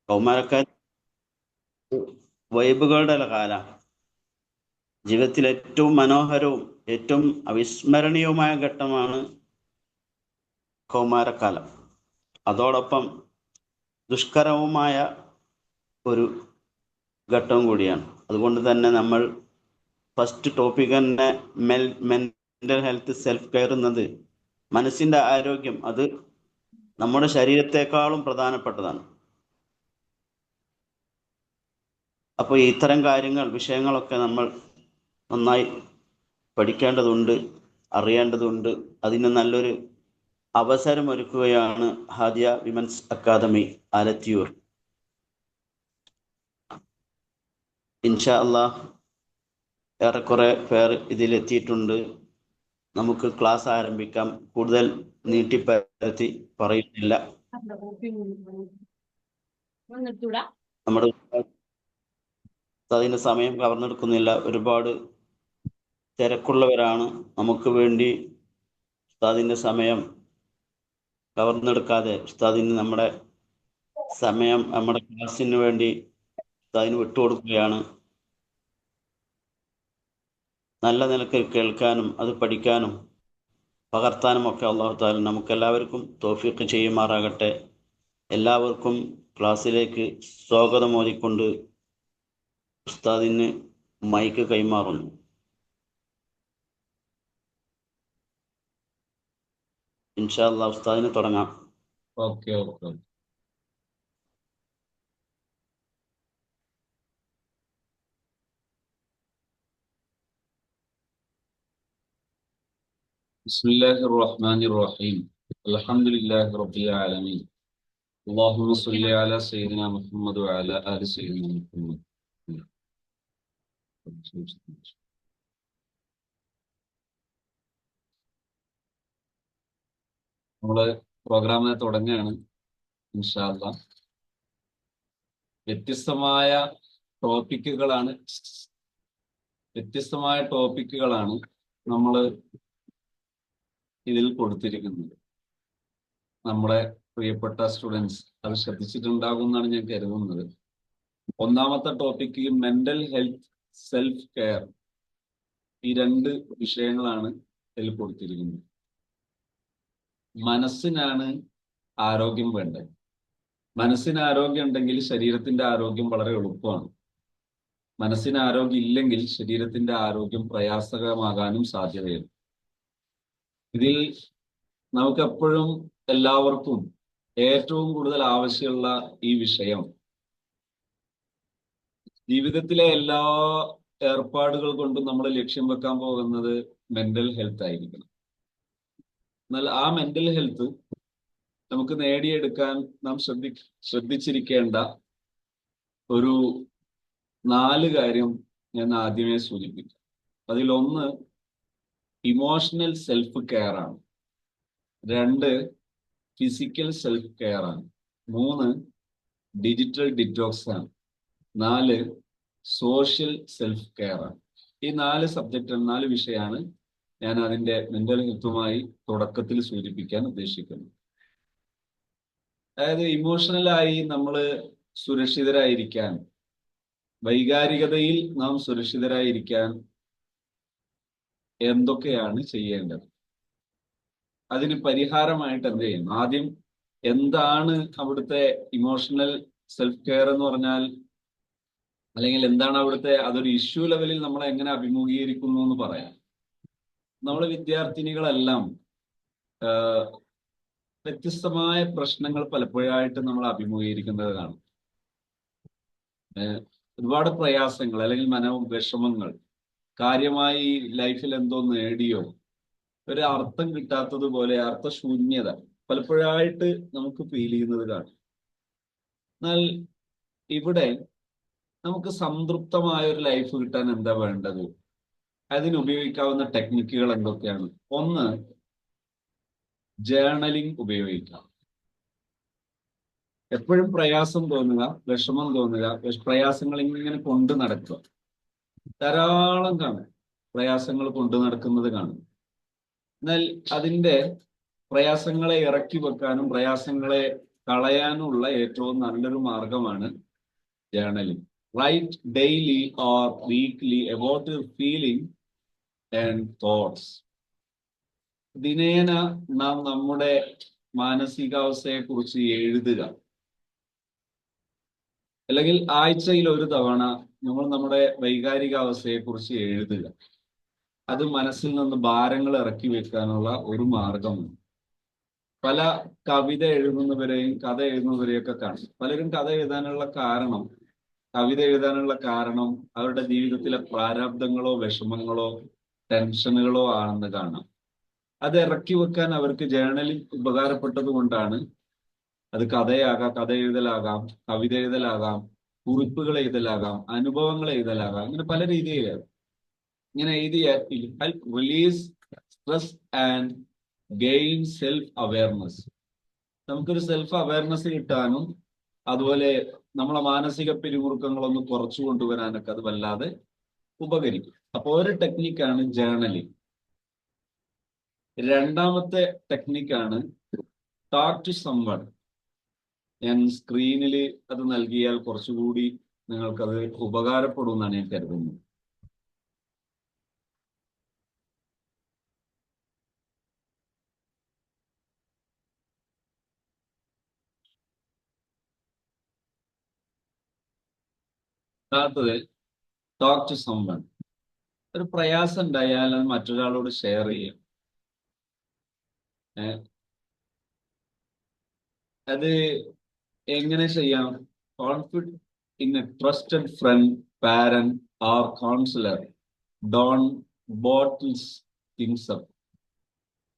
കൗമാരക്കാർ വൈബുകളുടെ കാലം. ജീവിതത്തിൽ ഏറ്റവും മനോഹരവും ഏറ്റവും അവിസ്മരണീയവുമായ ഘട്ടമാണ് കൗമാരക്കാലം. അതോടൊപ്പം ദുഷ്കരവുമായ ഒരു ഘട്ടവും കൂടിയാണ്. അതുകൊണ്ട് തന്നെ നമ്മൾ ഫസ്റ്റ് ടോപ്പിക് തന്നെ മെന്റൽ ഹെൽത്ത്, സെൽഫ് കെയർ എന്നത് മനസ്സിൻ്റെ ആരോഗ്യം, അത് നമ്മുടെ ശരീരത്തെക്കാളും പ്രധാനപ്പെട്ടതാണ്. അപ്പോൾ ഇത്തരം കാര്യങ്ങൾ, വിഷയങ്ങളൊക്കെ നമ്മൾ നന്നായി പഠിക്കേണ്ടതുണ്ട്, അറിയേണ്ടതുണ്ട്. അതിന് നല്ലൊരു അവസരമൊരുക്കുകയാണ് ഹാദിയ വിമൻസ് അക്കാദമി ആലത്തിയൂർ. ഇൻഷാ അല്ലാഹ് ഏറെക്കുറെ പേർ ഇതിലെത്തിയിട്ടുണ്ട്. നമുക്ക് ക്ലാസ് ആരംഭിക്കാം. കൂടുതൽ നീട്ടിപ്പരത്തി പറയുന്നില്ല. നമ്മുടെ അതിന് സമയം കവർന്നെടുക്കുന്നില്ല. ഒരുപാട് തിരക്കുള്ളവരാണ്. നമുക്ക് വേണ്ടി ഉസ്താദിൻ്റെ സമയം കവർന്നെടുക്കാതെ ഉസ്താദിന് നമ്മുടെ സമയം നമ്മുടെ ക്ലാസ്സിന് വേണ്ടി ഉസ്താദിന് വിട്ടുകൊടുക്കുകയാണ്. നല്ല നിലക്ക് കേൾക്കാനും അത് പഠിക്കാനും പകർത്താനും ഒക്കെ അല്ലാഹു തആല നമുക്കെല്ലാവർക്കും തൗഫീഖ് ചെയ്യുമാറാകട്ടെ. എല്ലാവർക്കും ക്ലാസ്സിലേക്ക് സ്വാഗതം ഓതിക്കൊണ്ട് ഉസ്താദിന് മൈക്ക് കൈമാറുന്നു. ഇൻഷാ അല്ലാഹ് ഉസ്താദിന് തുടങ്ങാം. ഓക്കെ. ബിസ്മില്ലാഹിർ റഹ്മാനിർ റഹീം. അൽഹംദുലില്ലാഹി റബ്ബിൽ ആലമീൻ. അല്ലാഹുമ്മ സ്വല്ലി അലാ സയ്യിദിനാ മുഹമ്മദ് വഅലാ ആലി സയ്യിദിനാ മുഹമ്മദ്. നമ്മള് പ്രോഗ്രാമിനെ തുടങ്ങുകയാണ് ഇൻഷാ അല്ലാഹ്. വ്യത്യസ്തമായ ടോപ്പിക്കുകളാണ് നമ്മൾ ഇതിൽ കൊടുത്തിരിക്കുന്നത്. നമ്മുടെ പ്രിയപ്പെട്ട സ്റ്റുഡൻസ് അത് ശ്രദ്ധിച്ചിട്ടുണ്ടാകും എന്നാണ് ഞാൻ കരുതുന്നത്. ഒന്നാമത്തെ topic mental health, self care. ഈ രണ്ട് വിഷയങ്ങളാണ് ഇതിൽ കൊടുത്തിരിക്കുന്നത്. മനസ്സിനാണ് ആരോഗ്യം വേണ്ടത്. മനസ്സിന് ആരോഗ്യം ഉണ്ടെങ്കിൽ ശരീരത്തിന്റെ ആരോഗ്യം വളരെ എളുപ്പമാണ്. മനസ്സിന് ആരോഗ്യം ഇല്ലെങ്കിൽ ശരീരത്തിന്റെ ആരോഗ്യം പ്രയാസകരമാകാനും സാധ്യതയുണ്ട്. ഇതിൽ നമുക്കെപ്പോഴും എല്ലാവർക്കും ഏറ്റവും കൂടുതൽ ആവശ്യമുള്ള ഈ വിഷയം ജീവിതത്തിലെ എല്ലാ ഏർപ്പാടുകൾ കൊണ്ടും നമ്മൾ ലക്ഷ്യം വെക്കാൻ പോകുന്നത് മെന്റൽ ഹെൽത്ത് ആയിരിക്കണം. എന്നാൽ ആ മെന്റൽ ഹെൽത്ത് നമുക്ക് നേടിയെടുക്കാൻ നാം ശ്രദ്ധിച്ചിരിക്കേണ്ട ഒരു 4 കാര്യം ഞാൻ ആദ്യമേ സൂചിപ്പിക്കാം. അതിലൊന്ന് ഇമോഷണൽ സെൽഫ് കെയർ ആണ്. 2 ഫിസിക്കൽ സെൽഫ് കെയർ ആണ്. 3 ഡിജിറ്റൽ ഡിറ്റോക്സ് ആണ്. 4 സോഷ്യൽ സെൽഫ് കെയർ ആണ്. ഈ 4 വിഷയമാണ് ഞാൻ അതിന്റെ മെന്റൽ ഹെൽത്തുമായി തുടക്കത്തിൽ സൂചിപ്പിക്കാൻ ഉദ്ദേശിക്കുന്നത്. അതായത് ഇമോഷണലായി നമ്മൾ സുരക്ഷിതരായിരിക്കാൻ, വൈകാരികതയിൽ നാം സുരക്ഷിതരായിരിക്കാൻ എന്തൊക്കെയാണ് ചെയ്യേണ്ടത്, അതിന് പരിഹാരമായിട്ട് എന്ത് ചെയ്യും? ആദ്യം എന്താണ് അവിടുത്തെ ഇമോഷണൽ സെൽഫ് കെയർ എന്ന് പറഞ്ഞാൽ, അല്ലെങ്കിൽ എന്താണ് അവിടുത്തെ അതൊരു ഇഷ്യൂ ലെവലിൽ നമ്മളെ എങ്ങനെ അഭിമുഖീകരിക്കുന്നു എന്ന് പറയാം. നമ്മൾ വിദ്യാർത്ഥിനികളെല്ലാം വ്യത്യസ്തമായ പ്രശ്നങ്ങൾ പലപ്പോഴായിട്ട് നമ്മൾ അഭിമുഖീകരിക്കുന്നത് കാണും. ഒരുപാട് പ്രയാസങ്ങൾ അല്ലെങ്കിൽ വിഷമങ്ങൾ, കാര്യമായി ലൈഫിൽ എന്തോ നേടിയോ ഒരു അർത്ഥം കിട്ടാത്തതുപോലെ അർത്ഥശൂന്യത പലപ്പോഴായിട്ട് നമുക്ക് ഫീൽ ചെയ്യുന്നത് കാണും. എന്നാൽ ഇവിടെ നമുക്ക് സംതൃപ്തമായ ഒരു ലൈഫ് കിട്ടാൻ എന്താ വേണ്ടത്? അതിനുപയോഗിക്കാവുന്ന ടെക്നിക്കുകൾ എന്തൊക്കെയാണ്? ഒന്ന്, ജേർണലിംഗ് ഉപയോഗിക്കാം. എപ്പോഴും പ്രയാസം തോന്നുക, വിഷമം തോന്നുക, പ്രയാസങ്ങൾ ഇങ്ങനെ കൊണ്ടു നടക്കുക ധാരാളം കാണും. പ്രയാസങ്ങൾ കൊണ്ടു നടക്കുന്നത് കാണും. എന്നാൽ അതിൻ്റെ പ്രയാസങ്ങളെ ഇറക്കി വെക്കാനും പ്രയാസങ്ങളെ കളയാനുള്ള ഏറ്റവും നല്ലൊരു മാർഗമാണ് journaling. Write daily or weekly about your feeling and thoughts. ദിനേന നാം നമ്മുടെ മാനസികാവസ്ഥയെ കുറിച്ച് എഴുതുക, അല്ലെങ്കിൽ ആഴ്ചയിൽ ഒരു തവണ നമ്മൾ നമ്മുടെ വൈകാരികാവസ്ഥയെ കുറിച്ച് എഴുതുക. അത് മനസ്സിൽ നിന്ന് ഭാരങ്ങൾ ഇറക്കി വെക്കാനുള്ള ഒരു മാർഗമാണ്. പല കവിത എഴുതുന്നവരെയും കഥ എഴുതുന്നവരെയൊക്കെ കാണും. പലരും കഥ എഴുതാനുള്ള കാരണം, കവിത എഴുതാനുള്ള കാരണം അവരുടെ ജീവിതത്തിലെ പ്രാരാബ്ദങ്ങളോ വിഷമങ്ങളോ ടെൻഷനുകളോ ആണെന്ന് കാണാം. അത് ഇറക്കി വെക്കാൻ അവർക്ക് ജേർണലിംഗ് ഉപകാരപ്പെട്ടത് കൊണ്ടാണ്. അത് കഥയാകാം, കഥ എഴുതലാകാം, കവിത എഴുതലാകാം, കുറിപ്പുകൾ എഴുതലാകാം, അനുഭവങ്ങൾ എഴുതലാകാം, അങ്ങനെ പല രീതിയിലാണ്. ഇങ്ങനെ എഴുതിയാൽ help release stress and gain self awareness. നമുക്കൊരു സെൽഫ് അവയർനെസ് കിട്ടാനും അതുപോലെ നമ്മളെ മാനസിക പിരിമുറുക്കങ്ങളൊന്ന് കുറച്ചു കൊണ്ടുവരാനൊക്കെ അത് വല്ലാതെ ഉപകരിക്കും. അപ്പോൾ ഒരു ടെക്നിക്കാണ് ജേർണലിംഗ്. രണ്ടാമത്തെ ടെക്നിക്കാണ് ടോക്ക് ടു സംവൺ. ഞാൻ സ്ക്രീനിൽ അത് നൽകിയാൽ കുറച്ചുകൂടി നിങ്ങൾക്കത് ഉപകാരപ്പെടുമെന്നാണ് ഞാൻ കരുതുന്നത്. അടുത്തത് ടോക്ക് ടു സംവൺ. ഒരു പ്രയാസം ഉണ്ടായാൽ അത് മറ്റൊരാളോട് ഷെയർ ചെയ്യും. അത് എങ്ങനെ ചെയ്യാം? Confide in a trusted friend, parent or counsellor. Don't bottles things up.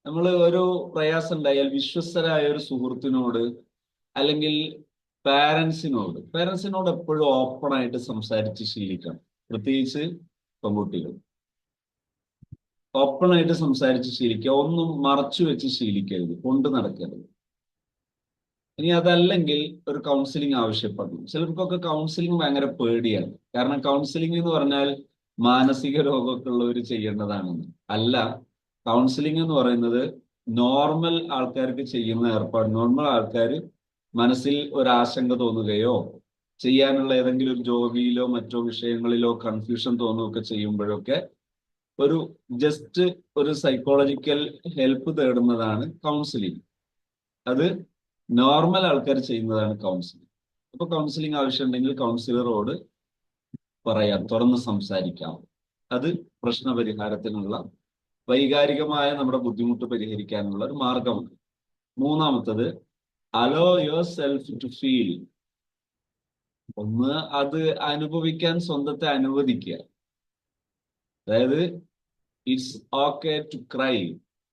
നമ്മൾ ഒരു പ്രയാസം ഉണ്ടായാൽ വിശ്വസ്തരായ ഒരു സുഹൃത്തിനോട് അല്ലെങ്കിൽ പാരന്റ്സിനോട് എപ്പോഴും ഓപ്പൺ ആയിട്ട് സംസാരിച്ച് ശീലിക്കണം. പ്രത്യേകിച്ച് പെൺകുട്ടികൾ ഓപ്പൺ ആയിട്ട് സംസാരിച്ച് ശീലിക്കുക. ഒന്നും മറച്ചു വെച്ച് ശീലിക്കരുത്, കൊണ്ട് നടക്കരുത്. ഇനി അതല്ലെങ്കിൽ ഒരു കൗൺസിലിംഗ് ആവശ്യപ്പെടുന്നു. ചിലർക്കൊക്കെ കൗൺസിലിംഗ് ഭയങ്കര പേടിയാണ്. കാരണം കൗൺസിലിംഗ് എന്ന് പറഞ്ഞാൽ മാനസിക രോഗമൊക്കെ ഉള്ളവർ ചെയ്യേണ്ടതാണെന്ന് അല്ല. കൗൺസിലിംഗ് എന്ന് പറയുന്നത് നോർമൽ ആൾക്കാർക്ക് ചെയ്യുന്ന ഏർപ്പാട്. നോർമൽ ആൾക്കാർ മനസ്സിൽ ഒരാശങ്ക തോന്നുകയോ ചെയ്യാനുള്ള ഏതെങ്കിലും ഒരു ജോലിയിലോ മറ്റോ വിഷയങ്ങളിലോ കൺഫ്യൂഷൻ തോന്നുകയൊക്കെ ചെയ്യുമ്പോഴൊക്കെ ഒരു ജസ്റ്റ് ഒരു സൈക്കോളജിക്കൽ ഹെൽപ്പ് തേടുന്നതാണ് കൗൺസിലിംഗ്. അത് നോർമൽ ആൾക്കാർ ചെയ്യുന്നതാണ് കൗൺസിലിംഗ്. അപ്പൊ കൗൺസിലിംഗ് ആവശ്യമുണ്ടെങ്കിൽ കൗൺസിലറോട് പറയാം, തുറന്ന് സംസാരിക്കാം. അത് പ്രശ്നപരിഹാരത്തിനുള്ള, വൈകാരികമായ നമ്മുടെ ബുദ്ധിമുട്ട് പരിഹരിക്കാനുള്ള ഒരു മാർഗമാണ്. മൂന്നാമത്തത് allow yourself to feel. ഒന്ന്, അത് അനുഭവിക്കാൻ സ്വന്തത്തെ അനുവദിക്കുക. അതായത് ഇറ്റ്സ് ഓക്കെ ടു ക്രൈ.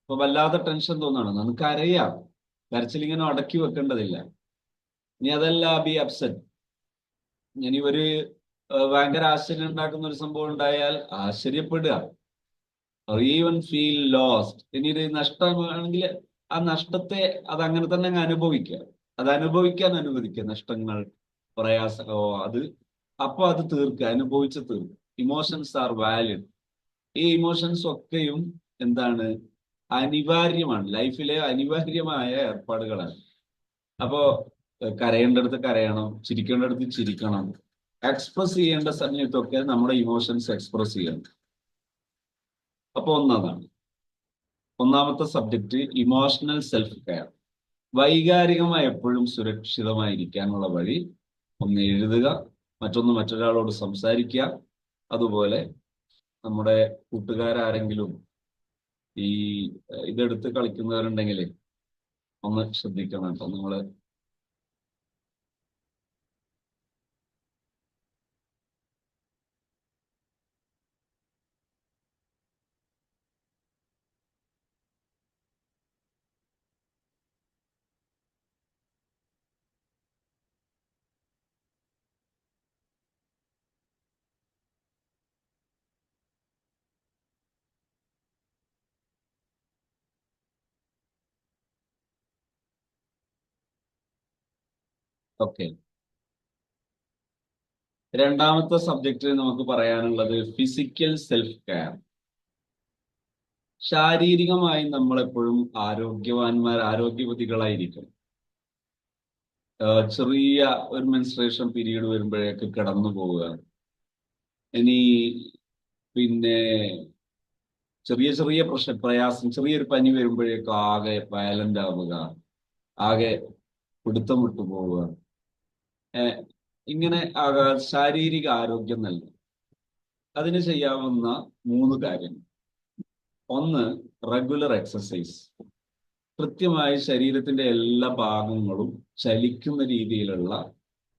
ഇപ്പൊ വല്ലാതെ ടെൻഷൻ തോന്നാണ്, നമുക്ക് കരയാം. കരച്ചിലിങ്ങനെ അടക്കി വെക്കേണ്ടതില്ല. ഇനി അതല്ല, ബി അപ്സെറ്റ്. ഇനി ഒരു ഭയങ്കര ആശ്ചര്യം ഉണ്ടാക്കുന്ന ഒരു സംഭവം ഉണ്ടായാൽ ആശ്ചര്യപ്പെടുക. Even feel lost. ഇനി ഒരു നഷ്ടമാണെങ്കിൽ ആ നഷ്ടത്തെ അത് അങ്ങനെ തന്നെ അങ്ങ് അനുഭവിക്കുക. അത് അനുഭവിക്കാൻ അനുവദിക്കുക. നഷ്ടങ്ങൾ, പ്രയാസമോ അപ്പൊ അത് തീർക്കുക, അനുഭവിച്ച് തീർക്കുക. Emotions are valid. ഈ ഇമോഷൻസ് ഒക്കെയും എന്താണ്, അനിവാര്യമാണ്, ലൈഫിലെ അനിവാര്യമായ ഏർപ്പാടുകളാണ്. അപ്പോ കരയേണ്ടടുത്ത് കരയണം, ചിരിക്കേണ്ടടുത്ത് ചിരിക്കണം. എക്സ്പ്രസ് ചെയ്യേണ്ട സമയത്തൊക്കെ നമ്മുടെ ഇമോഷൻസ് എക്സ്പ്രസ് ചെയ്യണം. അപ്പൊ ഒന്നതാണ് ഒന്നാമത്തെ സബ്ജക്റ്റ്, ഇമോഷണൽ സെൽഫ് കെയർ. വൈകാരികമായി എപ്പോഴും സുരക്ഷിതമായിരിക്കാനുള്ള വഴി, ഒന്ന് എഴുതുക, മറ്റൊന്ന് മറ്റൊരാളോട് സംസാരിക്കുക. അതുപോലെ നമ്മുടെ കൂട്ടുകാരാരെങ്കിലും ഈ ഇതെടുത്ത് കളിക്കുന്നവരുണ്ടെങ്കിൽ ഒന്ന് ശ്രദ്ധിക്കണം കേട്ടോ. നിങ്ങള് ഓക്കെ. രണ്ടാമത്തെ സബ്ജക്റ്റ് നമുക്ക് പറയാനുള്ളത് ഫിസിക്കൽ സെൽഫ് കെയർ. ശാരീരികമായി നമ്മളെപ്പോഴും ആരോഗ്യവതികളായിരിക്കും. ചെറിയ ഒരു മെൻസ്ട്രേഷൻ പീരീഡ് വരുമ്പോഴേക്ക് കിടന്നു പോവുക. ഇനി പിന്നെ ചെറിയ ചെറിയ പ്രയാസം, ചെറിയൊരു പനി വരുമ്പോഴേക്കും ആകെ വയലന്റ് ആവുക, ആകെ പിടുത്തം വിട്ടു പോവുക. ഇങ്ങനെ ശാരീരിക ആരോഗ്യം നൽകും. അതിന് ചെയ്യാവുന്ന 3 കാര്യങ്ങൾ. ഒന്ന്, റെഗുലർ എക്സസൈസ്. കൃത്യമായി ശരീരത്തിന്റെ എല്ലാ ഭാഗങ്ങളും ചലിക്കുന്ന രീതിയിലുള്ള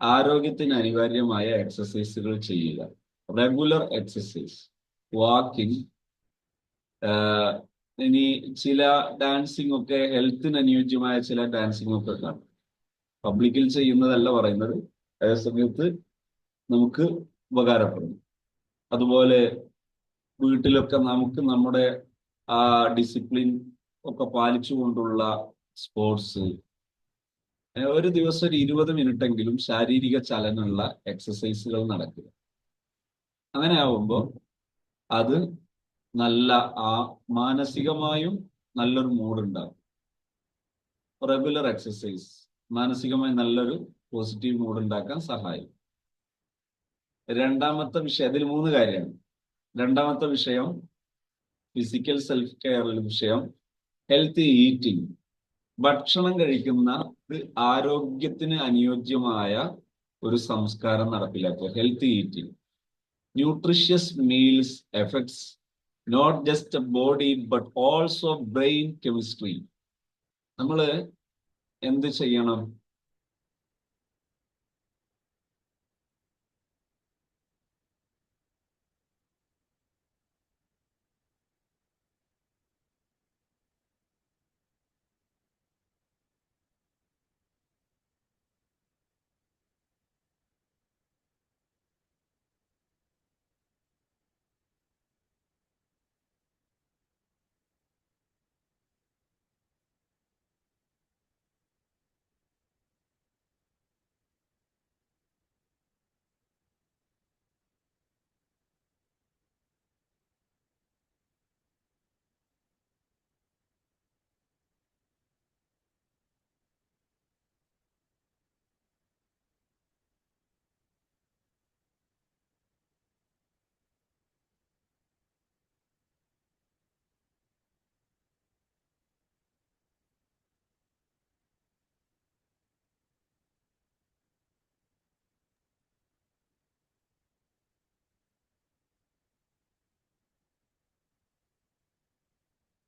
ആരോഗ്യത്തിന് അനിവാര്യമായ എക്സസൈസുകൾ ചെയ്യുക. Regular exercise, walking. ഇനി ചില ഡാൻസിങ് ഒക്കെ, ഹെൽത്തിന് അനുയോജ്യമായ ചില ഡാൻസിങ് ഒക്കെ കാണും. പബ്ലിക്കിൽ ചെയ്യുന്നതല്ല പറയുന്നത്, അതേ സമയത്ത് നമുക്ക് ഉപകാരപ്പെടും. അതുപോലെ വീട്ടിലൊക്കെ നമുക്ക് നമ്മുടെ ആ ഡിസിപ്ലിൻ ഒക്കെ പാലിച്ചുകൊണ്ടുള്ള സ്പോർട്സ്. ഒരു ദിവസം ഒരു 20 മിനിറ്റെങ്കിലും ശാരീരിക ചലനമുള്ള എക്സസൈസുകൾ നടക്കുക. അങ്ങനെ ആവുമ്പോൾ അത് നല്ല മാനസികമായും നല്ലൊരു മൂഡ് ഉണ്ടാകും. റെഗുലർ എക്സസൈസ് മാനസികമായി നല്ലൊരു പോസിറ്റീവ് മൂഡ് ഉണ്ടാക്കാൻ സഹായിക്കും. രണ്ടാമത്തെ വിഷയം, അതിൽ 3 കാര്യമാണ്. രണ്ടാമത്തെ വിഷയം ഫിസിക്കൽ സെൽഫ് കെയർ വിഷയം, ഹെൽത്തി ഈറ്റിംഗ്. ഭക്ഷണം കഴിക്കുന്ന ആരോഗ്യത്തിന് അനുയോജ്യമായ ഒരു സംസ്കാരം നടപ്പിലാക്കുക. Healthy eating. Nutritious meals effects not just body but also brain chemistry. നമ്മൾ എന്ത് ചെയ്യണം?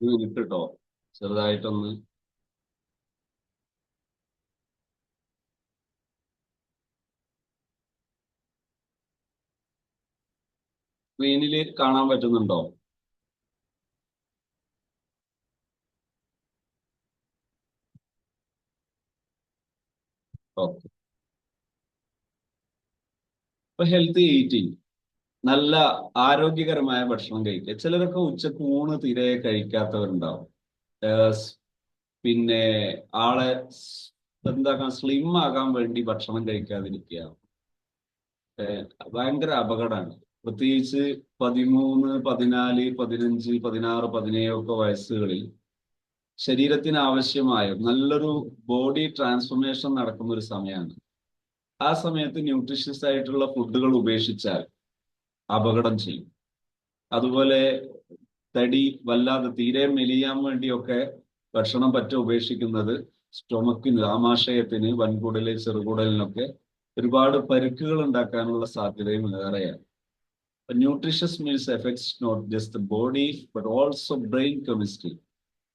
ഒരു മിനിറ്റ് കേട്ടോ, ചെറുതായിട്ടൊന്ന്. സ്ക്രീനിൽ കാണാൻ പറ്റുന്നുണ്ടോ? ഓക്കെ. ഇപ്പൊ ഹെൽത്തി ഈറ്റിംഗ്, നല്ല ആരോഗ്യകരമായ ഭക്ഷണം കഴിക്കുക. ചിലരൊക്കെ ഉച്ചക്ക് ഊണ് തീരെ കഴിക്കാത്തവരുണ്ടാവും. പിന്നെ ആളെ എന്താക്കാൻ, സ്ലിം ആകാൻ വേണ്ടി ഭക്ഷണം കഴിക്കാതിരിക്കുക ഭയങ്കര അപകടമാണ്. പ്രത്യേകിച്ച് 13, 14, 15, 16, 17 ഒക്കെ വയസ്സുകളിൽ ശരീരത്തിന് ആവശ്യമായ നല്ലൊരു ബോഡി ട്രാൻസ്ഫോർമേഷൻ നടക്കുന്ന ഒരു സമയമാണ്. ആ സമയത്ത് ന്യൂട്രീഷ്യസ് ആയിട്ടുള്ള ഫുഡുകൾ ഉപേക്ഷിച്ചാൽ അപകടം ചെയ്യും. അതുപോലെ തടി വല്ലാതെ തീരെ മെലിയാൻ വേണ്ടിയൊക്കെ ഭക്ഷണം ഉപേക്ഷിക്കുന്നത് സ്റ്റൊമക്കിന്, ആമാശയത്തിന്, വൻകുടല്, ചെറുകുടലിനൊക്കെ ഒരുപാട് പരുക്കുകൾ ഉണ്ടാക്കാനുള്ള സാധ്യതയും ഏറെയാണ്. Nutritious meals effects not just body but also brain chemistry.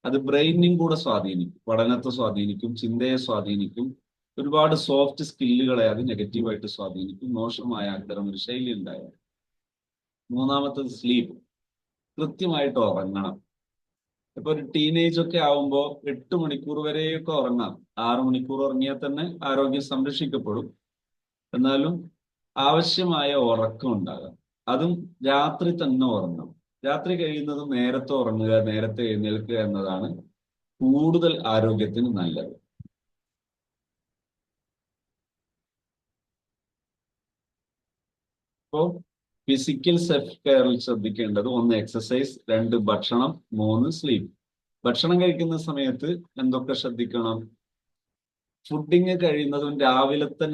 അത് ബ്രെയിനിനും കൂടെ സ്വാധീനിക്കും, പഠനത്തെ സ്വാധീനിക്കും, ചിന്തയെ സ്വാധീനിക്കും, ഒരുപാട് സോഫ്റ്റ് സ്കില്ലുകളെ അത് നെഗറ്റീവായിട്ട് സ്വാധീനിക്കും, മോശമായ അത്തരം ഒരു ശൈലി ഉണ്ടായാൽ. മൂന്നാമത്തത് സ്ലീപ്പ്. കൃത്യമായിട്ട് ഉറങ്ങണം. ഇപ്പൊ ഒരു ടീനേജ് ഒക്കെ ആവുമ്പോൾ 8 മണിക്കൂർ വരെയൊക്കെ ഉറങ്ങാം. 6 മണിക്കൂർ ഉറങ്ങിയാൽ തന്നെ ആരോഗ്യം സംരക്ഷിക്കപ്പെടും. എന്നാലും ആവശ്യമായ ഉറക്കം ഉണ്ടാകാം. അതും രാത്രി തന്നെ ഉറങ്ങണം. രാത്രി കഴിയുന്നതും നേരത്തെ ഉറങ്ങുക, നേരത്തെ എഴുന്നേൽക്കുക എന്നതാണ് കൂടുതൽ ആരോഗ്യത്തിന് നല്ലത്. അപ്പോൾ ഫിസിക്കൽ സെൽഫ് കെയറിൽ ശ്രദ്ധിക്കേണ്ടത് 1 എക്സസൈസ്, 2 ഭക്ഷണം, 3 സ്ലീപ്പ്. ഭക്ഷണം കഴിക്കുന്ന സമയത്ത് എന്തൊക്കെ ശ്രദ്ധിക്കണം? ഫുഡിങ് കഴിയുന്നതും രാവിലത്തെ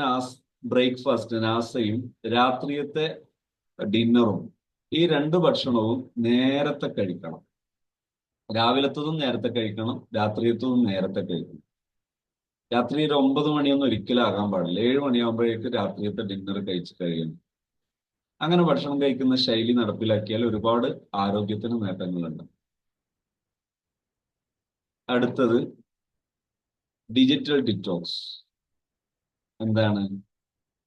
ബ്രേക്ക്ഫാസ്റ്റ് നാസയും രാത്രിയത്തെ ഡിന്നറും ഈ രണ്ട് ഭക്ഷണവും നേരത്തെ കഴിക്കണം. രാവിലത്തതും നേരത്തെ കഴിക്കണം, രാത്രിയത്തതും നേരത്തെ കഴിക്കണം. രാത്രി ഒരു 9 മണിയൊന്നും ഒരിക്കലും ആകാൻ പാടില്ല. 7 മണിയാകുമ്പോഴേക്ക് രാത്രിയത്തെ ഡിന്നർ കഴിച്ച് കഴിയണം. അങ്ങനെ ഭക്ഷണം കഴിക്കുന്ന ശൈലി നടപ്പിലാക്കിയാൽ ഒരുപാട് ആരോഗ്യത്തിന് നേട്ടങ്ങളുണ്ട്. അടുത്തത് ഡിജിറ്റൽ ഡിറ്റോക്സ്. എന്താണ്?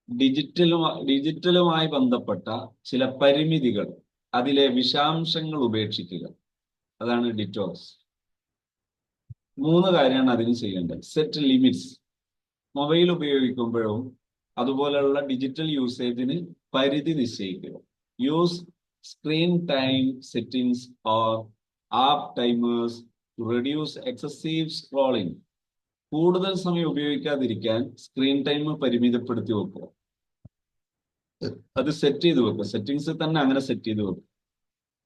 ഡിജിറ്റലുമായി ബന്ധപ്പെട്ട ചില പരിമിതികൾ, അതിലെ വിഷാംശങ്ങൾ ഉപേക്ഷിക്കുക. അതാണ് ഡിറ്റോക്സ്. 3 കാര്യമാണ് അതിന് ചെയ്യേണ്ടത്. Set limits. മൊബൈൽ ഉപയോഗിക്കുമ്പോഴും അതുപോലെയുള്ള ഡിജിറ്റൽ യൂസേജിന് പരിധി നിശ്ചയിക്കുക. Use screen time settings or app timers to reduce excessive scrolling. കൂടുതൽ സമയം ഉപയോഗിക്കാതിരിക്കാൻ സ്ക്രീൻ ടൈം പരിമിതപ്പെടുത്തി വെക്കുക. അത് സെറ്റ് ചെയ്ത് വെക്കുക. സെറ്റിംഗ്സിൽ തന്നെ അങ്ങനെ സെറ്റ് ചെയ്ത് വെക്കുക.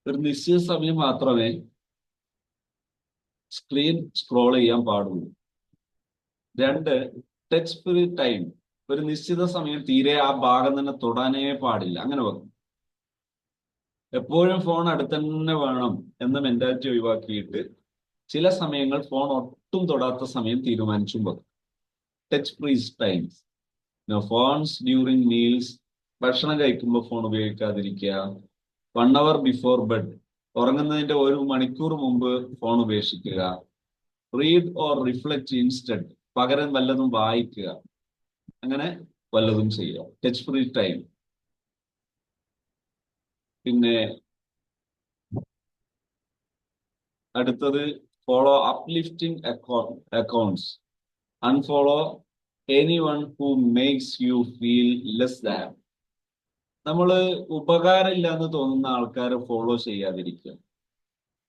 ഒരു നിശ്ചിത സമയം മാത്രമേ സ്ക്രീൻ സ്ക്രോൾ ചെയ്യാൻ പാടുള്ളൂ. 2, ടച്ച് ഫ്രീ ടൈം. ഒരു നിശ്ചിത സമയം തീരെ ആ ഭാഗം തന്നെ തൊടാനേ പാടില്ല. അങ്ങനെ വെക്കും. എപ്പോഴും ഫോൺ അടുത്ത് തന്നെ വേണം എന്ന മെന്റാലിറ്റി ഒഴിവാക്കിയിട്ട് ചില സമയങ്ങൾ ഫോൺ ഒട്ടും തൊടാത്ത സമയം തീരുമാനിച്ചും വെക്കും. Touch free times. No phones during meals. ഭക്ഷണം കഴിക്കുമ്പോൾ ഫോൺ ഉപയോഗിക്കാതിരിക്കുക. 1 hour ബിഫോർ ബെഡ്. ഉറങ്ങുന്നതിന്റെ 1 മണിക്കൂർ മുമ്പ് ഫോൺ ഉപേക്ഷിക്കുക. Read or reflect instead. പകരം വല്ലതും വായിക്കുക. അങ്ങനെ വല്ലതും ചെയ്യുക. Touch free time. പിന്നെ അടുത്തത് follow uplifting accounts. Unfollow anyone who makes you feel less than. നമ്മള് ഉപകാരമില്ല എന്ന് തോന്നുന്ന ആൾക്കാരെ ഫോളോ ചെയ്യാതിരിക്കുക.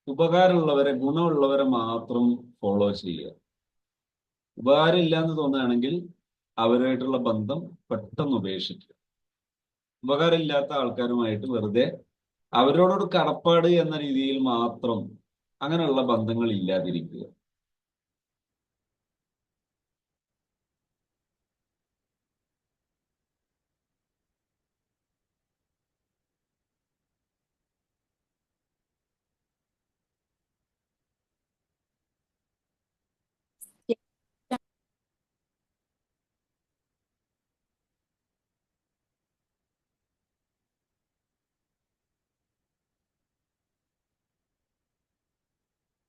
ഉപകാരമുള്ളവരെ, ഗുണമുള്ളവരെ മാത്രം ഫോളോ ചെയ്യുക. ഉപകാരമില്ല എന്ന് തോന്നുകയാണെങ്കിൽ അവരുമായിട്ടുള്ള ബന്ധം പെട്ടെന്ന് ഉപേക്ഷിക്കുക. ഉപകാരമില്ലാത്ത ആൾക്കാരുമായിട്ട് വെറുതെ അവരോടൊരു കടപ്പാട് എന്ന രീതിയിൽ മാത്രം അങ്ങനെയുള്ള ബന്ധങ്ങൾ ഇല്ലാതിരിക്കുക.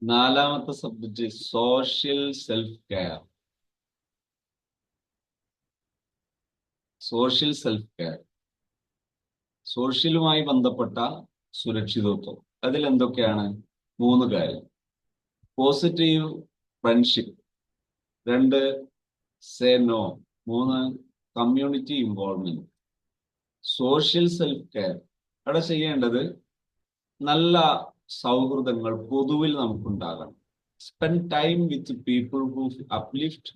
നാലാമത്തെ subject social self care. Social self care. സോഷ്യലുമായി ബന്ധപ്പെട്ട സുരക്ഷിതത്വം. അതിൽ എന്തൊക്കെയാണ്? 3 കാര്യം. Positive friendship. 2, say no. 3, community involvement. Social self care. അവിടെ ചെയ്യേണ്ടത് നല്ല സൗഹൃദങ്ങൾ പൊതുവിൽ നമുക്കുണ്ടാകണം. Spend time with people who uplift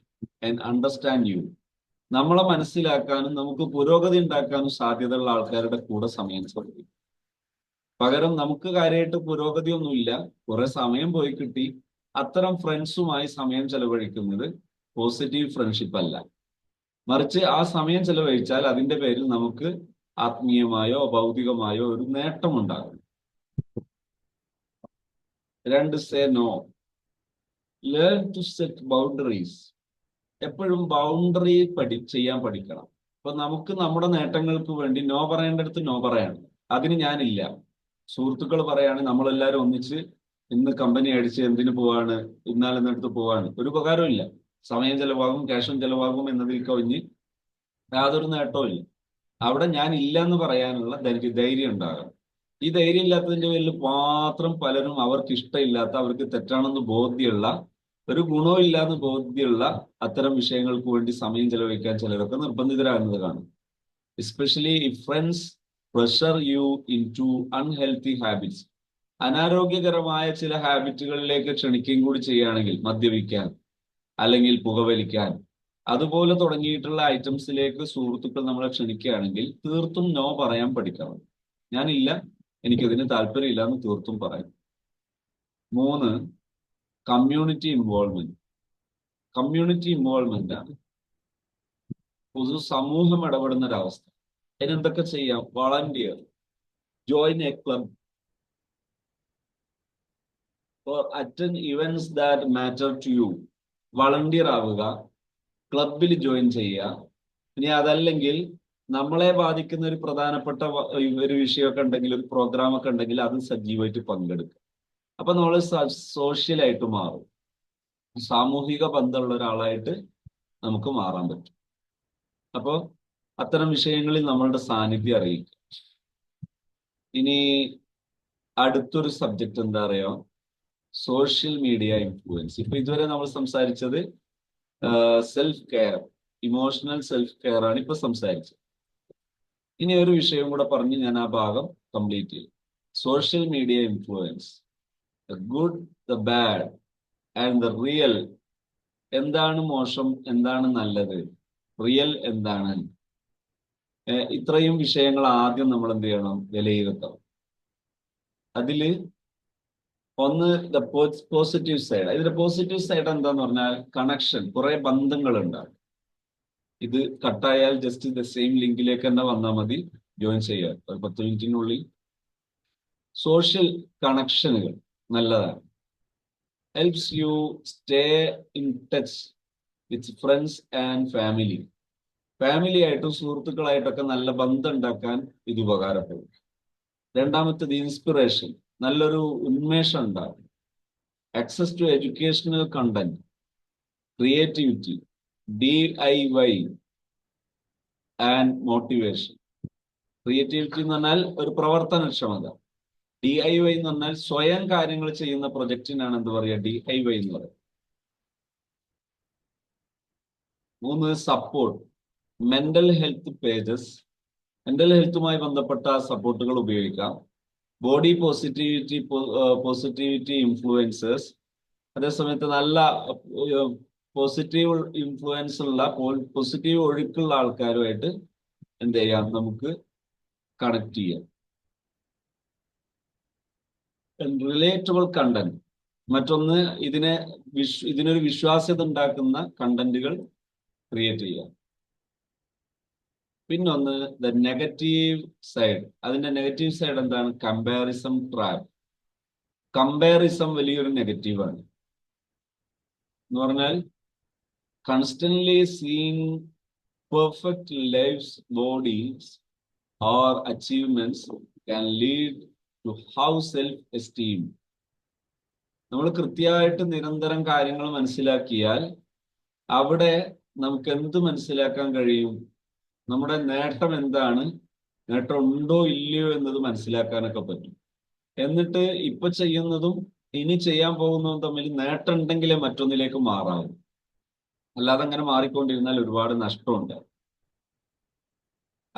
and understand you. നമ്മളെ മനസ്സിലാക്കാനും നമുക്ക് പുരോഗതി ഉണ്ടാക്കാനും സാധ്യതയുള്ള ആൾക്കാരുടെ കൂടെ സമയം ചെലവഴിക്കും. പകരം നമുക്ക് കാര്യമായിട്ട് പുരോഗതി ഒന്നുമില്ല, കുറെ സമയം പോയി കിട്ടി, അത്തരം ഫ്രണ്ട്സുമായി സമയം ചെലവഴിക്കുന്നത് പോസിറ്റീവ് ഫ്രണ്ട്ഷിപ്പ് അല്ല. മറിച്ച് ആ സമയം ചെലവഴിച്ചാൽ അതിന്റെ പേരിൽ നമുക്ക് ആത്മീയമായോ ഭൗതികമായോ ഒരു നേട്ടം ഉണ്ടാകും. 2, say no. Learn to set boundaries. എപ്പോഴും ബൗണ്ടറി ചെയ്യാൻ പഠിക്കണം. അപ്പൊ നമുക്ക് നമ്മുടെ നേട്ടങ്ങൾക്ക് വേണ്ടി നോ പറയേണ്ടടുത്ത് നോ പറയണം. അതിന് ഞാനില്ല. സുഹൃത്തുക്കൾ പറയാണ് നമ്മളെല്ലാവരും ഒന്നിച്ച് ഇന്ന് കമ്പനി അടിച്ച് എന്തിനു പോവാണ്, ഇന്നാലെന്നടുത്ത് പോവാണ്, ഒരു ഉപകാരവും ഇല്ല. സമയം ചെലവാകും, ക്യാഷും ചെലവാകും എന്നതിൽ കവിഞ്ഞ് യാതൊരു നേട്ടവും ഇല്ല. അവിടെ ഞാൻ ഇല്ല എന്ന് പറയാനുള്ള ധൈര്യം ഉണ്ടാകണം. ഈ ധൈര്യം ഇല്ലാത്തതിന്റെ പേരിൽ മാത്രം പലരും അവർക്ക് ഇഷ്ടമില്ലാത്ത, അവർക്ക് തെറ്റാണെന്ന് ബോധ്യമുള്ള, ഒരു ഗുണവും ഇല്ലാന്ന് ബോധ്യമുള്ള അത്തരം വിഷയങ്ങൾക്ക് വേണ്ടി സമയം ചെലവഴിക്കാൻ ചിലരൊക്കെ നിർബന്ധിതരാകുന്നത് കാണും. Especially if friends pressure you into unhealthy habits. അനാരോഗ്യകരമായ ചില ഹാബിറ്റുകളിലേക്ക് ക്ഷണിക്കുകയും കൂടി ചെയ്യുകയാണെങ്കിൽ, മദ്യപിക്കാൻ അല്ലെങ്കിൽ പുകവലിക്കാൻ അതുപോലെ തുടങ്ങിയിട്ടുള്ള ഐറ്റംസിലേക്ക് സുഹൃത്തുക്കൾ നമ്മളെ ക്ഷണിക്കുകയാണെങ്കിൽ തീർത്തും നോ പറയാൻ പഠിക്കണം. ഞാനില്ല, എനിക്കതിന് താല്പര്യമില്ല എന്ന് തീർത്തും പറയും. 3, കമ്മ്യൂണിറ്റി ഇൻവോൾവ്മെന്റ്. കമ്മ്യൂണിറ്റി ഇൻവോൾവ്മെന്റ് ആണ് പൊതു സമൂഹം ഇടപെടുന്ന ഒരവസ്ഥ. അതിനെന്തൊക്കെ ചെയ്യാം? Volunteer, join A club or attend events that matter to you. Volunteer ആവുക, ക്ലബിൽ ജോയിൻ ചെയ്യുക. ഇനി അതല്ലെങ്കിൽ നമ്മളെ ബാധിക്കുന്ന ഒരു പ്രധാനപ്പെട്ട ഒരു വിഷയമൊക്കെ ഉണ്ടെങ്കിൽ, ഒരു പ്രോഗ്രാം ഒക്കെ ഉണ്ടെങ്കിൽ അത് സജീവമായിട്ട് പങ്കെടുക്കുക. അപ്പൊ നമ്മൾ സോഷ്യലായിട്ട് മാറും, സാമൂഹിക ബന്ധമുള്ള ഒരാളായിട്ട് നമുക്ക് മാറാൻ പറ്റും. അപ്പോൾ അത്തരം വിഷയങ്ങളിൽ നമ്മളുടെ സാന്നിധ്യം അറിയിക്കുക. ഇനി അടുത്തൊരു സബ്ജക്റ്റ് എന്താ അറിയോ? Social media influence. ഇപ്പൊ ഇതുവരെ നമ്മൾ സംസാരിച്ചത് self care, emotional self care ആണ് ഇപ്പൊ സംസാരിച്ചത്. ഇനി ഒരു വിഷയം കൂടെ പറഞ്ഞ് ഞാൻ ആ ഭാഗം കംപ്ലീറ്റ് ചെയ്യും. Social media influence, the good, the bad and the real. എന്താണ് മോശം, എന്താണ് നല്ലത്, റിയൽ എന്താണ്? ഇത്രയും വിഷയങ്ങൾ ആദ്യം നമ്മൾ എന്ത് ചെയ്യണം? വിലയിരുത്തണം. അതില് ഒന്ന് ദ പോസിറ്റീവ് സൈഡ്. ഇതിന്റെ പോസിറ്റീവ് സൈഡ് എന്താന്ന് പറഞ്ഞാൽ കണക്ഷൻ, കുറെ ബന്ധങ്ങൾ ഉണ്ടാകും. ഇത് കട്ടായാൽ ജസ്റ്റ് ദ സെയിം ലിങ്കിലേക്ക് തന്നെ വന്നാൽ മതി, ജോയിൻ ചെയ്യാൻ ഒരു 10 മിനിറ്റിനുള്ളിൽ. സോഷ്യൽ കണക്ഷനുകൾ നല്ലതാണ്. Helps you stay in touch with friends and family. Family ആയിട്ടും സുഹൃത്തുക്കളായിട്ടൊക്കെ നല്ല ബന്ധം ഉണ്ടാക്കാൻ ഇത് ഉപകാരപ്പെടും. രണ്ടാമത്തേത് ഇൻസ്പിറേഷൻ, നല്ലൊരു ഉന്മേഷം ഉണ്ടാകും. Access to educational content, creativity, DIY and motivation. Creativity എന്ന് പറഞ്ഞാൽ ഒരു പ്രവർത്തനക്ഷമത. DIY എന്ന് പറഞ്ഞാൽ സ്വയം കാര്യങ്ങൾ ചെയ്യുന്ന പ്രൊജക്റ്റിനാണ് എന്ത് പറയുക? DIY എന്ന് പറയുന്നത്. 3 support, mental health pages. Mental ഹെൽത്തുമായി ബന്ധപ്പെട്ട സപ്പോർട്ടുകൾ ഉപയോഗിക്കാം. Body positivity influencers. അതേസമയത്ത് നല്ല പോസിറ്റീവ് ഇൻഫ്ലുവൻസ് ഉള്ള, പോസിറ്റീവ് ഒഴുക്കുള്ള ആൾക്കാരുമായിട്ട് എന്ത് ചെയ്യാം? നമുക്ക് കണക്ട് ചെയ്യാം. റിലേറ്റബിൾ കണ്ടന്റ്, മറ്റൊന്ന് ഇതിനൊരു വിശ്വാസ്യത ഉണ്ടാക്കുന്ന കണ്ടന്റുകൾ ക്രിയേറ്റ് ചെയ്യാം. പിന്നൊന്ന് ദ നെഗറ്റീവ് സൈഡ്. അതിന്റെ നെഗറ്റീവ് സൈഡ് എന്താണ്? കമ്പാരിസം ട്രാപ്പ്. കമ്പാരിസം വലിയൊരു നെഗറ്റീവാണ്. എന്ന് പറഞ്ഞാൽ constantly seeing perfect lives, bodies or achievements can lead to how self-esteem. നമ്മൾ കൃത്യമായിട്ട് നിരന്തരം കാര്യങ്ങൾ മനസ്സിലാക്കിയാൽ അവിടെ നമുക്ക് എന്ത് മനസ്സിലാക്കാൻ കഴിയും? നമ്മുടെ നേട്ടം എന്താണ്, നേട്ടം ഉണ്ടോ ഇല്ലയോ എന്നത് മനസ്സിലാക്കാനൊക്കെ പറ്റും. എന്നിട്ട് ഇപ്പൊ ചെയ്യുന്നതും ഇനി ചെയ്യാൻ പോകുന്നതും തമ്മിൽ നേട്ടം ഉണ്ടെങ്കിലേ മറ്റൊന്നിലേക്ക് മാറാവും. അല്ലാതെ അങ്ങനെ മാറിക്കൊണ്ടിരുന്നാൽ ഒരുപാട് നഷ്ടമുണ്ട്.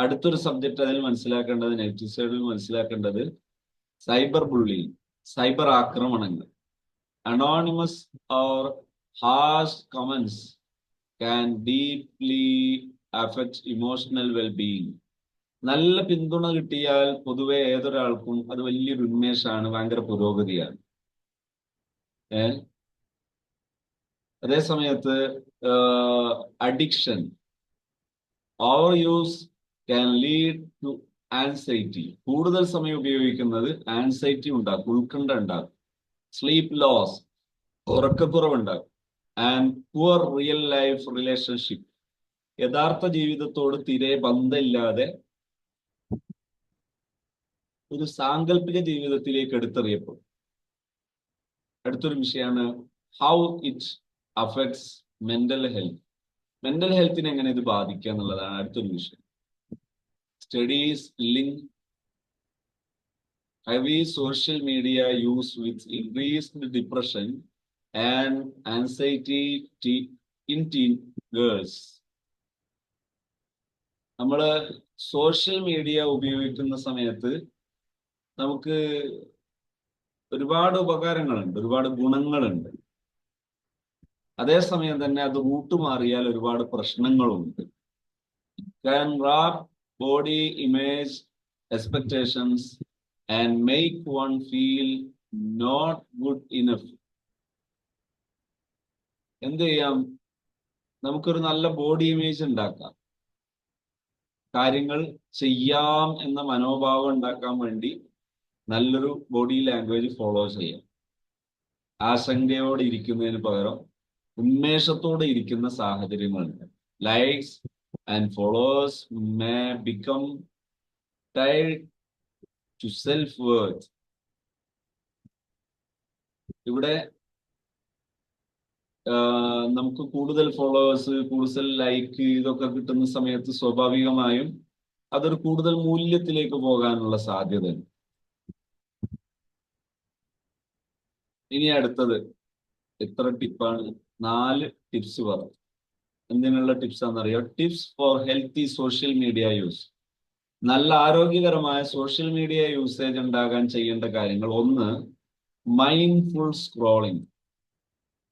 അടുത്തൊരു സബ്ജക്റ്റ് അതിൽ മനസ്സിലാക്കേണ്ടത്, നെഗറ്റീവ് സൈഡിൽ മനസ്സിലാക്കേണ്ടത് സൈബർ ബുള്ളിങ്, സൈബർ ആക്രമണങ്ങൾ. Anonymous or harsh comments can deeply affect emotional wellbeing. നല്ല പിന്തുണ കിട്ടിയാൽ പൊതുവെ ഏതൊരാൾക്കും അത് വലിയൊരു ഉന്മേഷമാണ്, ഭയങ്കര പുരോഗതിയാണ്. അതേ സമയത്ത് addiction, over use can lead to anxiety. കൂടുതൽ സമയം ഉപയോഗിക്കുന്നത് ആൻസൈറ്റി ഉണ്ടാക്കും, ഉത്കണ്ഠ ഉണ്ടാക്കും. സ്ലീപ്പ് ലോസ്, ഉറക്കക്കുറവുണ്ടാകും. And poor real life relationship, യഥാർത്ഥ ജീവിതത്തോട് തീരെ ബന്ധമില്ലാതെ ഒരു സാങ്കല്പിക ജീവിതത്തിലേക്ക് എടുത്തെറിയപ്പെടും. അടുത്തൊരു വിഷയമാണ് how it affects mental health. Mental ഹെൽത്തിനെ എങ്ങനെ ഇത് ബാധിക്കുക എന്നുള്ളതാണ് അടുത്തൊരു വിഷയം. Studies link heavy social media use with increased depression and anxiety in teen girls. നമ്മൾ സോഷ്യൽ മീഡിയ ഉപയോഗിക്കുന്ന സമയത്ത് നമുക്ക് ഒരുപാട് ഉപകാരങ്ങളുണ്ട്, ഒരുപാട് ഗുണങ്ങളുണ്ട്. അതേസമയം തന്നെ അത് റൂട്ട് മാറിയാൽ ഒരുപാട് പ്രശ്നങ്ങളുണ്ട്. Can wrap body image expectations and make one feel not good enough. എന്ത് ചെയ്യാം? നമുക്കൊരു നല്ല ബോഡി ഇമേജ് ഉണ്ടാക്കാം. കാര്യങ്ങൾ ചെയ്യാം എന്ന മനോഭാവം ഉണ്ടാക്കാൻ വേണ്ടി നല്ലൊരു ബോഡി ലാംഗ്വേജ് ഫോളോ ചെയ്യാം. ആശങ്കയോടെ ഇരിക്കുന്നതിന് പകരം ഉന്മേഷത്തോടെ ഇരിക്കുന്ന സാഹചര്യങ്ങളുണ്ട്. Likes and followers may become tied to self worth. ഇവിടെ നമുക്ക് കൂടുതൽ ഫോളോവേഴ്സ്, കൂടുതൽ ലൈക്ക് ഇതൊക്കെ കിട്ടുന്ന സമയത്ത് സ്വാഭാവികമായും അതൊരു കൂടുതൽ മൂല്യത്തിലേക്ക് പോകാനുള്ള സാധ്യതയുണ്ട്. ഇനി അടുത്തത് എത്ര ടിപ്പാണ്? 4 ടിപ്സ് പറഞ്ഞു. എന്തിനുള്ള ടിപ്സ് ആണെന്നറിയോ? Tips for healthy social media use. നല്ല ആരോഗ്യകരമായ സോഷ്യൽ മീഡിയ യൂസേജ് ഉണ്ടാകാൻ ചെയ്യേണ്ട കാര്യങ്ങൾ: 1, മൈൻഡ്ഫുൾ സ്ക്രോളിംഗ്.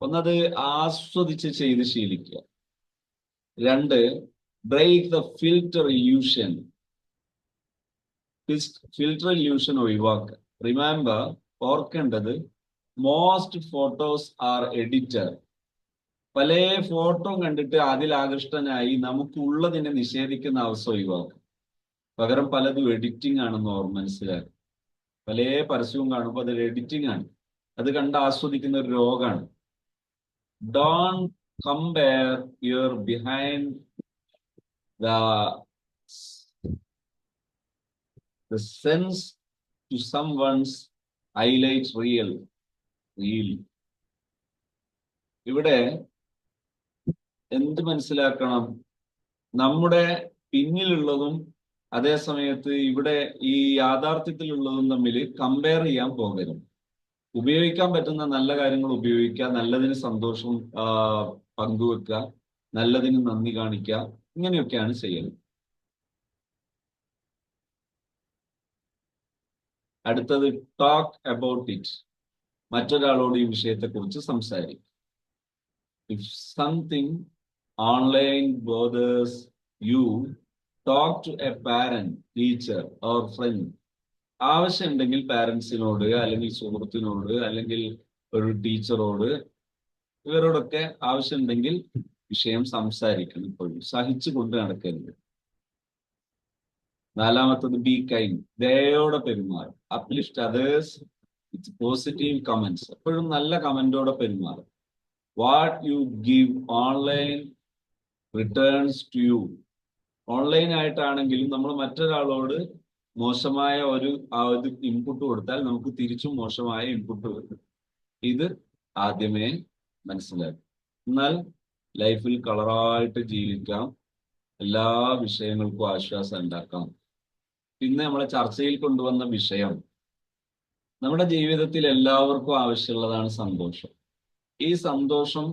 ഒന്നത് ആസ്വദിച്ച് ചെയ്ത് ശീലിക്കുക. 2, break the filter illusion. Filter illusion ഒഴിവാക്കുക. റിമെമ്പർ, ഓർക്കേണ്ടത്, മോസ്റ്റ് ഫോട്ടോസ് ആർ എഡിറ്റഡ്. പല ഫോട്ടോ കണ്ടിട്ട് അതിൽ ആകൃഷ്ടനായി നമുക്കുള്ളതിനെ നിഷേധിക്കുന്ന അവസ്ഥ ഒഴിവാക്കുക. പകരം പലതും എഡിറ്റിംഗ് ആണെന്ന് മനസ്സിലാക്കുക. പല പരസ്യവും കാണുമ്പോൾ അത് എഡിറ്റിംഗ് ആണ്. അത് കണ്ട് ആസ്വദിക്കുന്ന ഒരു രോഗമാണ്. Don't compare your behind the sense to someone's highlight reel. ഇവിടെ എന്ത് മനസ്സിലാക്കണം? നമ്മുടെ പിന്നിലുള്ളതും അതേ സമയത്ത് ഇവിടെ ഈ യാഥാർത്ഥ്യത്തിലുള്ളതും തമ്മിൽ കമ്പയർ ചെയ്യാൻ പോകരുത്. ഉപയോഗിക്കാൻ പറ്റുന്ന നല്ല കാര്യങ്ങൾ ഉപയോഗിക്കുക, നല്ലതിന് സന്തോഷം പങ്കുവെക്കുക, നല്ലതിന് നന്ദി കാണിക്കുക, ഇങ്ങനെയൊക്കെയാണ് ചെയ്യുന്നത്. അടുത്തത്, ടോക്ക് അബൌട്ട് ഇറ്റ്. മറ്റൊരാളോട് ഈ വിഷയത്തെക്കുറിച്ച് സംസാരിക്കും. If something online bothers you, talk to a parent, teacher or friend. ആവശ്യമുണ്ടെങ്കിൽ പാരന്റ്സിനോട്, അല്ലെങ്കിൽ സുഹൃത്തിനോട്, അല്ലെങ്കിൽ ഒരു ടീച്ചറോട്, ഇവരോടൊക്കെ ആവശ്യമുണ്ടെങ്കിൽ വിഷയം സംസാരിക്കണം. ഇപ്പോഴും സഹിച്ചു കൊണ്ട് നടക്കരുത്. 4, ബി കൈൻഡ്. ദയോടെ പെരുമാറും. Uplift others with positive comments. എപ്പോഴും നല്ല കമന്റോടെ പെരുമാറും. What you give online returns to you. Online ആയിട്ടാണെങ്കിലും നമ്മൾ മറ്റൊരാളോട് മോശമായ ഒരു ഇൻപുട്ട് കൊടുത്താൽ നമുക്ക് തിരിച്ചും മോശമായ ഇൻപുട്ട് വരും. ഇത് ആദ്യമേ മനസ്സിലാക്കും. എന്നാൽ ലൈഫിൽ കളറായിട്ട് ജീവിക്കാം, എല്ലാ വിഷയങ്ങൾക്കും ആശ്വാസം ഉണ്ടാക്കാം. പിന്നെ നമ്മളെ ചർച്ചയിൽ കൊണ്ടുവന്ന വിഷയം, നമ്മുടെ ജീവിതത്തിൽ എല്ലാവർക്കും ആവശ്യമുള്ളതാണ് സന്തോഷം. ഈ സന്തോഷം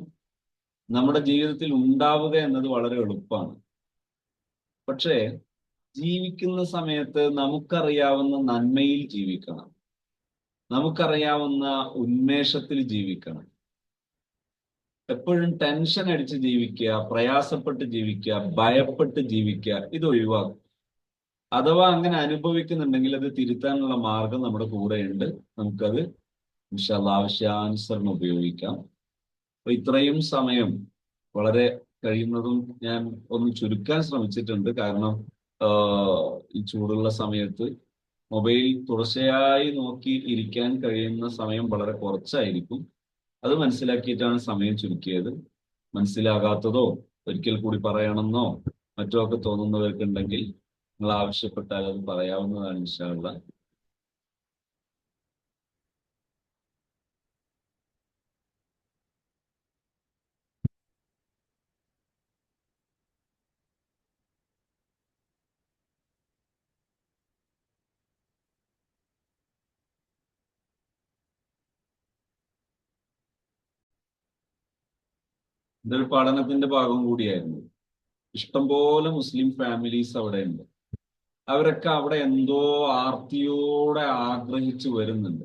നമ്മുടെ ജീവിതത്തിൽ ഉണ്ടാവുക എന്നത് വളരെ എളുപ്പമാണ്. പക്ഷേ ജീവിക്കുന്ന സമയത്ത് നമുക്കറിയാവുന്ന നന്മയിൽ ജീവിക്കണം, നമുക്കറിയാവുന്ന ഉന്മേഷത്തിൽ ജീവിക്കണം. എപ്പോഴും ടെൻഷൻ അടിച്ച് ജീവിക്കുക, പ്രയാസപ്പെട്ട് ജീവിക്കുക, ഭയപ്പെട്ട് ജീവിക്കുക, ഇത് ഒഴിവാക്കും. അഥവാ അങ്ങനെ അനുഭവിക്കുന്നുണ്ടെങ്കിൽ അത് തിരുത്താനുള്ള മാർഗം നമ്മുടെ കൂടെയുണ്ട്. നമുക്കത് ഇൻഷാ അല്ലാഹ് ആവശ്യാനുസരണം ഉപയോഗിക്കാം. അപ്പൊ ഇത്രയും സമയം വളരെ കഴിയുന്നതും ഞാൻ ഒന്ന് ചുരുക്കാൻ ശ്രമിച്ചിട്ടുണ്ട്. കാരണം ഈ ചൂടുള്ള സമയത്ത് മൊബൈൽ തുടർച്ചയായി നോക്കി ഇരിക്കാൻ കഴിയുന്ന സമയം വളരെ കുറച്ചായിരിക്കും. അത് മനസ്സിലാക്കിയിട്ടാണ് സമയം ചുരുക്കിയത്. മനസ്സിലാകാത്തതോ ഒരിക്കൽ കൂടി പറയണമെന്നോ മറ്റോ ഒക്കെ തോന്നുന്നവർക്കുണ്ടെങ്കിൽ നിങ്ങൾ ആവശ്യപ്പെട്ടാൽ അത് പറയാവുന്നതാണ് ഇൻഷാ അല്ലാഹ്. ഇതൊരു പഠനത്തിന്റെ ഭാഗം കൂടിയായിരുന്നു. ഇഷ്ടംപോലെ മുസ്ലിം ഫാമിലീസ് അവിടെ ഉണ്ട്. അവരൊക്കെ അവിടെ എന്തോ ആർത്തിയോടെ ആഗ്രഹിച്ചു വരുന്നുണ്ട്.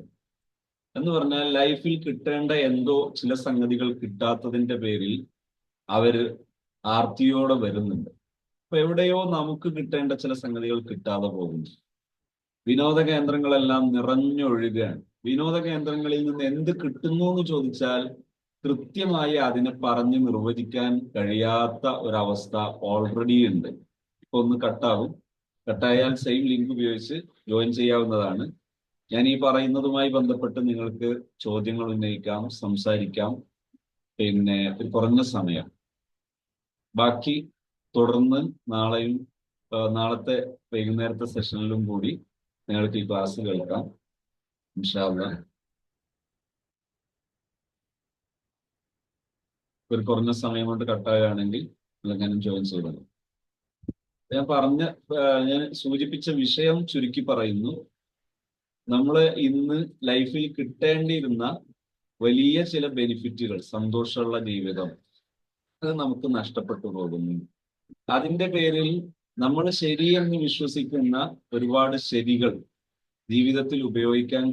എന്ന് പറഞ്ഞാൽ ലൈഫിൽ കിട്ടേണ്ട എന്തോ ചില സംഗതികൾ കിട്ടാത്തതിന്റെ പേരിൽ അവര് ആർത്തിയോടെ വരുന്നുണ്ട്. അപ്പൊ എവിടെയോ നമുക്ക് കിട്ടേണ്ട ചില സംഗതികൾ കിട്ടാതെ പോകുന്നു. വിനോദ കേന്ദ്രങ്ങളെല്ലാം നിറഞ്ഞൊഴുകുകയാണ്. വിനോദ കേന്ദ്രങ്ങളിൽ നിന്ന് എന്ത് കിട്ടുന്നു എന്ന് ചോദിച്ചാൽ കൃത്യമായി അതിനെ പറഞ്ഞ് നിർവചിക്കാൻ കഴിയാത്ത ഒരവസ്ഥ ഓൾറെഡി ഉണ്ട്. ഇപ്പൊ ഒന്ന് കട്ടാവും. കട്ടായാൽ സെയിം ലിങ്ക് ഉപയോഗിച്ച് ജോയിൻ ചെയ്യാവുന്നതാണ്. ഞാൻ ഈ പറയുന്നതുമായി ബന്ധപ്പെട്ട് നിങ്ങൾക്ക് ചോദ്യങ്ങൾ ഉന്നയിക്കാം, സംസാരിക്കാം. പിന്നെ ഒരു കുറഞ്ഞ സമയം, ബാക്കി തുടർന്ന് നാളെയും നാളത്തെ വൈകുന്നേരത്തെ സെഷനിലും കൂടി നിങ്ങൾക്ക് ഈ ക്ലാസ് കേൾക്കാം ഇൻഷാ അല്ലാഹ്. ഒരു കുറഞ്ഞ സമയം കൊണ്ട് കട്ടാകുകയാണെങ്കിൽ നിങ്ങളെങ്ങനെ ജോയിൻ ചെയ്തത്. ഞാൻ സൂചിപ്പിച്ച വിഷയം ചുരുക്കി പറയുന്നു. നമ്മൾ ഇന്ന് ലൈഫിൽ കിട്ടേണ്ടിയിരുന്ന വലിയ ചില ബെനിഫിറ്റുകൾ, സന്തോഷമുള്ള ജീവിതം, അത് നമുക്ക് നഷ്ടപ്പെട്ടു പോകുന്നു. അതിന്റെ പേരിൽ നമ്മൾ ശരിയെന്ന് വിശ്വസിക്കുന്ന ഒരുപാട് ശരികൾ ജീവിതത്തിൽ ഉപയോഗിക്കാൻ